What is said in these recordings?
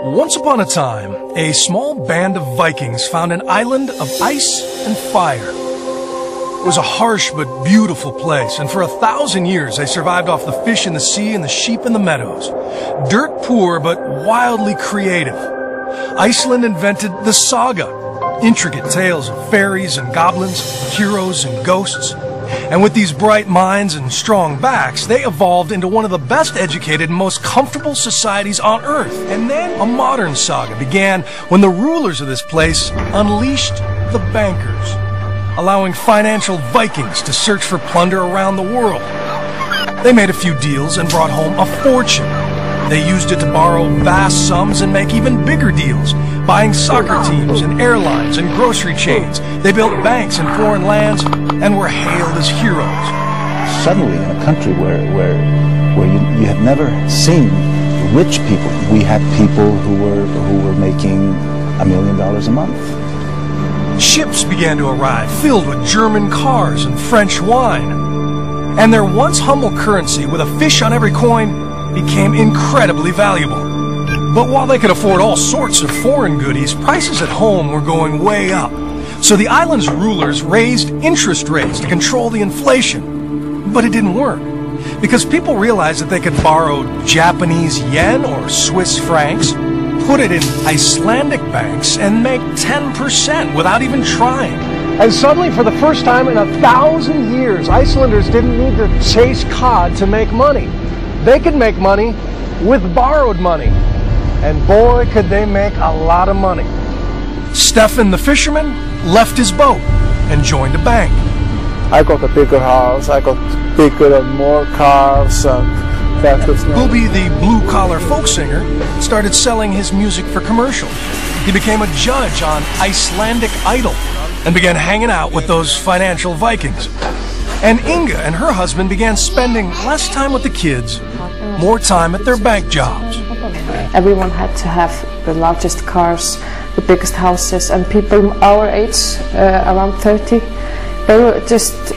Once upon a time, a small band of Vikings found an island of ice and fire. It was a harsh but beautiful place, and for 1,000 years they survived off the fish in the sea and the sheep in the meadows. Dirt poor but wildly creative. Iceland invented the saga, intricate tales of fairies and goblins, heroes and ghosts. And with these bright minds and strong backs, they evolved into one of the best educated and most comfortable societies on Earth. And then a modern saga began when the rulers of this place unleashed the bankers, allowing financial Vikings to search for plunder around the world. They made a few deals and brought home a fortune. They used it to borrow vast sums and make even bigger deals, buying soccer teams and airlines and grocery chains. They built banks in foreign lands and were hailed as heroes. Suddenly, in a country where you had never seen rich people, we had people who were making $1 million a month. Ships began to arrive, filled with German cars and French wine. And their once humble currency, with a fish on every coin, became incredibly valuable. But while they could afford all sorts of foreign goodies, prices at home were going way up. So the island's rulers raised interest rates to control the inflation. But it didn't work, because people realized that they could borrow Japanese yen or Swiss francs, put it in Icelandic banks, and make 10% without even trying. And suddenly, for the first time in 1,000 years, Icelanders didn't need to chase cod to make money. They could make money with borrowed money. And boy, could they make a lot of money. Stefan the fisherman left his boat and joined a bank. I got a bigger house, I got bigger and more cars, and that was nice. Booby, the blue-collar folk singer, started selling his music for commercials. He became a judge on Icelandic Idol and began hanging out with those financial Vikings. And Inga and her husband began spending less time with the kids, more time at their bank jobs. Everyone had to have the largest cars, the biggest houses, and people our age, around 30, they were just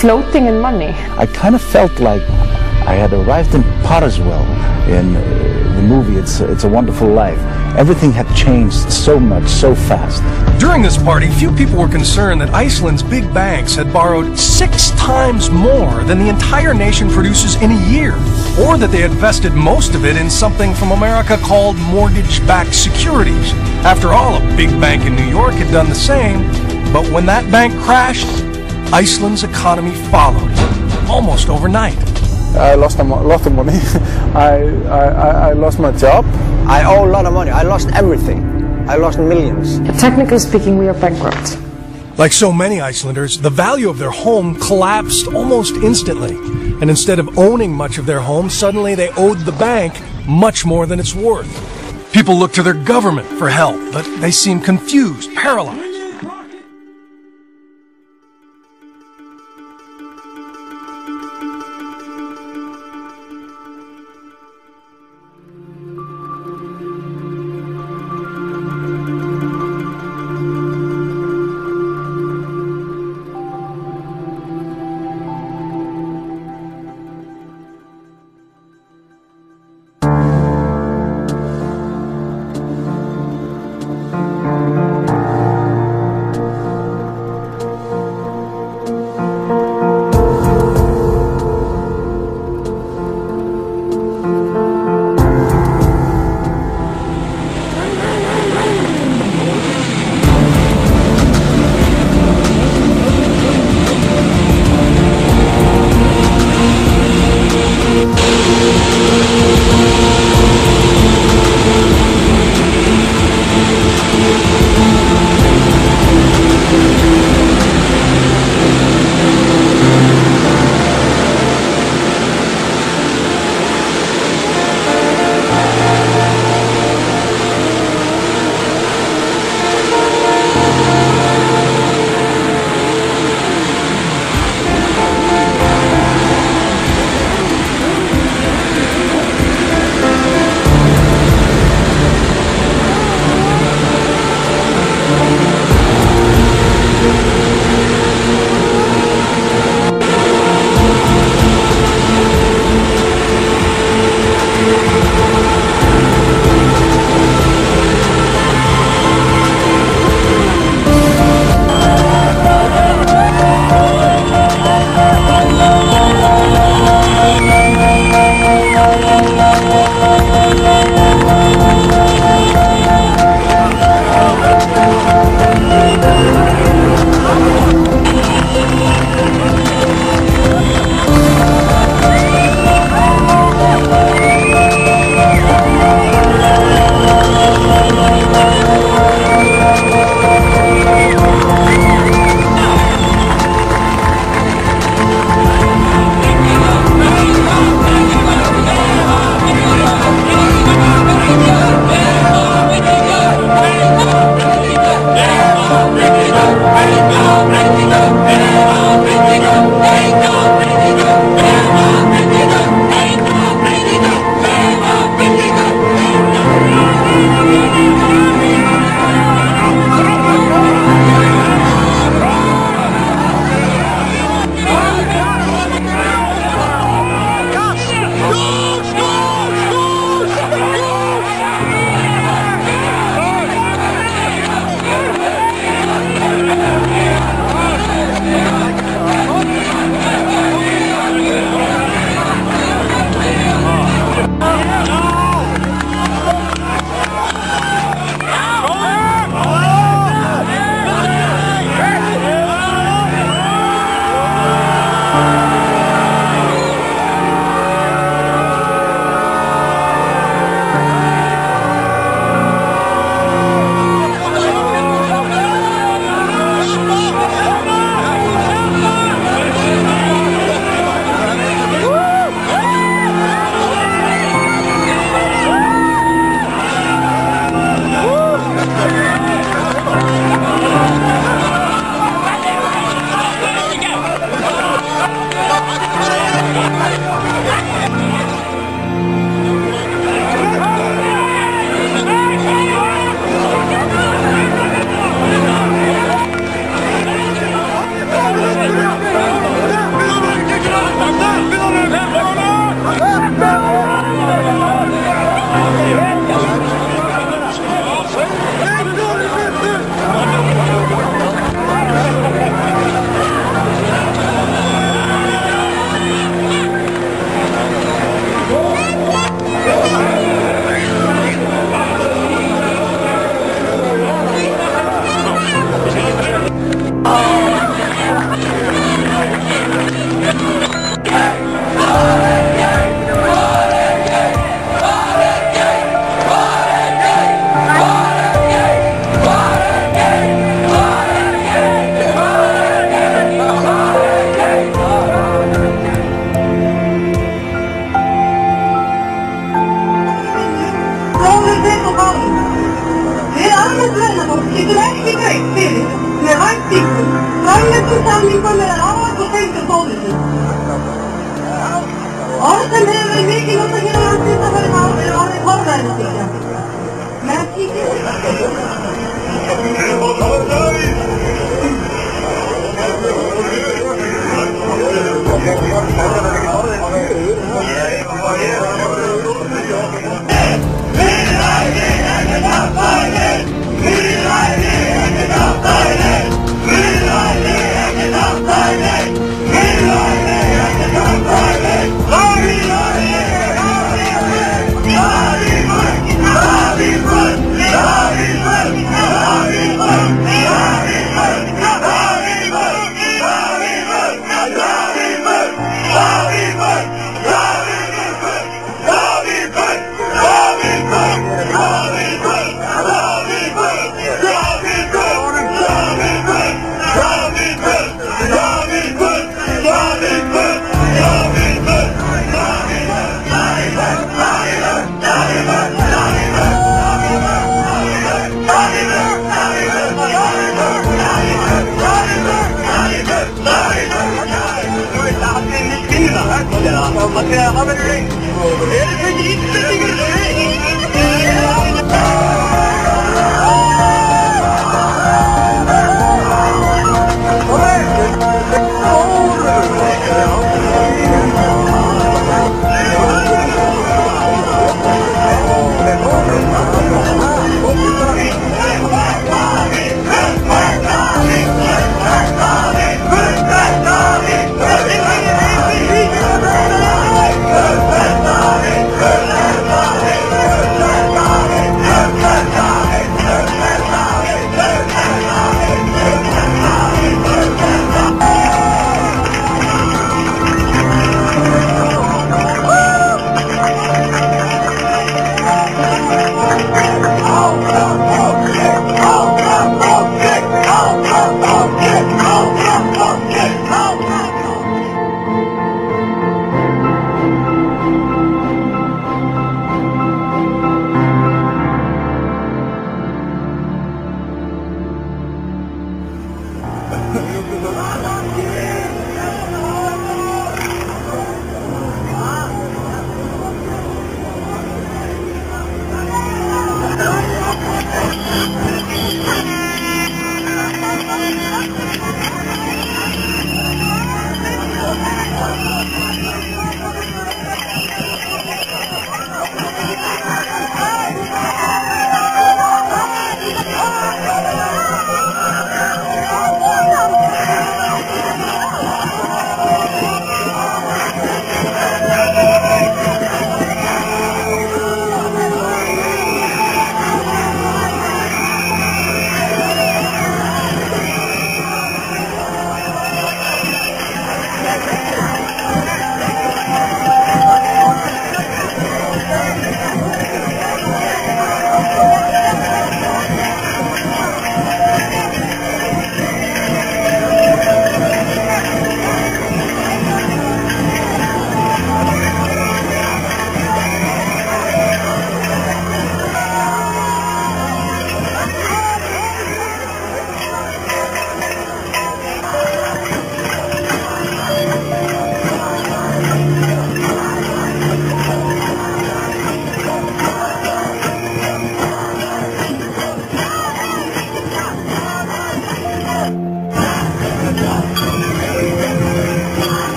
floating in money. I kind of felt like I had arrived in Parswell in the movie It's a Wonderful Life. Everything had changed so much, so fast. During this party, few people were concerned that Iceland's big banks had borrowed 6 times more than the entire nation produces in a year, or that they had invested most of it in something from America called mortgage-backed securities. After all, a big bank in New York had done the same, but when that bank crashed, Iceland's economy followed, almost overnight. I lost a lot of money. I lost my job. I owe a lot of money. I lost everything. I lost millions. Technically speaking, we are bankrupt. Like so many Icelanders, the value of their home collapsed almost instantly. And instead of owning much of their home, suddenly they owed the bank much more than it's worth. People looked to their government for help, but they seemed confused, paralyzed.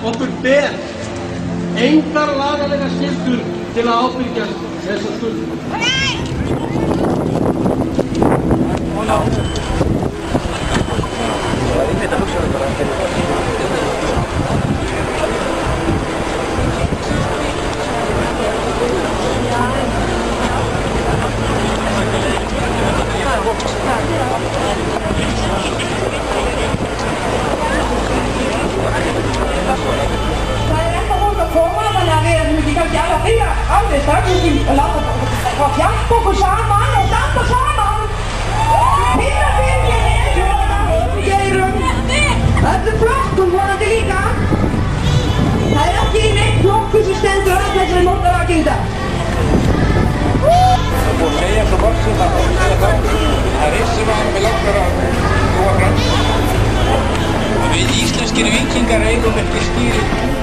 Okkur ber engar lagalega skyldur til að ábyrgjast þessa skuldir. fucking down. Við íslenskir vikingar eigum ekki skýring.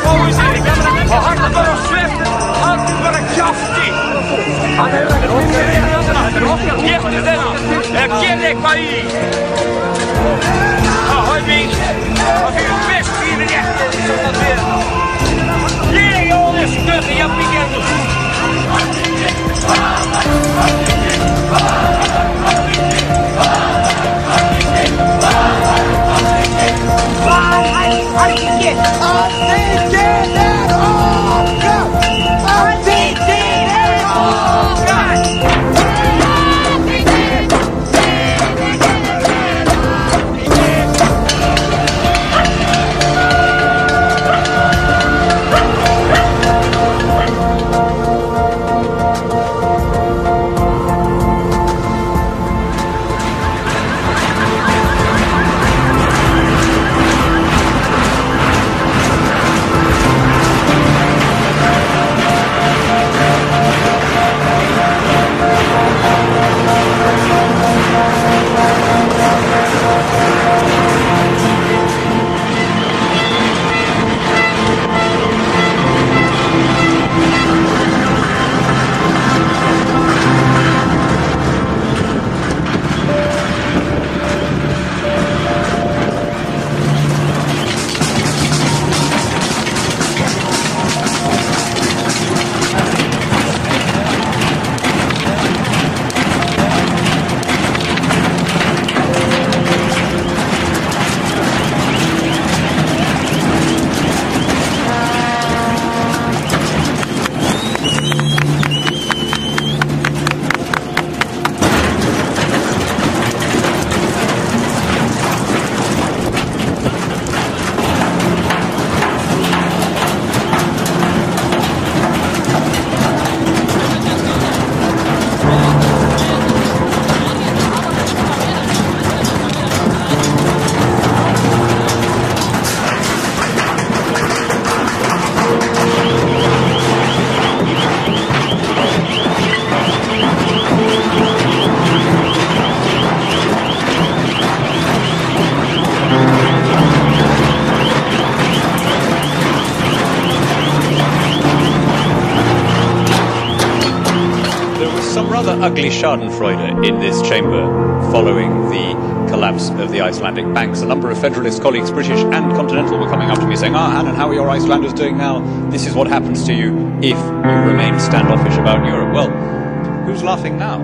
Always Ugly schadenfreude in this chamber following the collapse of the Icelandic banks. A number of Federalist colleagues, British and continental, were coming up to me saying, Hannon, how are your Icelanders doing now? This is what happens to you if you remain standoffish about Europe. Well, who's laughing now?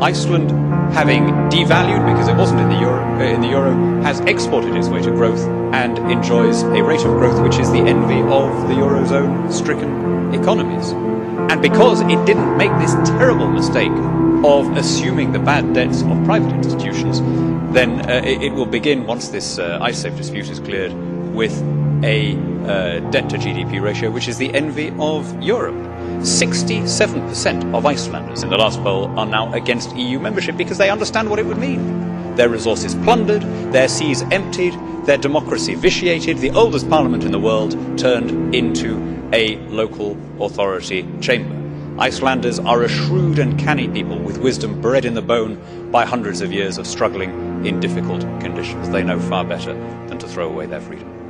Iceland, having devalued because it wasn't in the euro, has exported its way to growth and enjoys a rate of growth which is the envy of the eurozone-stricken economies. And because it didn't make this terrible mistake of assuming the bad debts of private institutions, then it will begin, once this IceSafe dispute is cleared, with a debt to GDP ratio which is the envy of Europe. 67% of Icelanders in the last poll are now against EU membership because they understand what it would mean. Their resources plundered, their seas emptied, their democracy vitiated, the oldest parliament in the world turned into a local authority chamber. Icelanders are a shrewd and canny people with wisdom bred in the bone by hundreds of years of struggling in difficult conditions. They know far better than to throw away their freedom.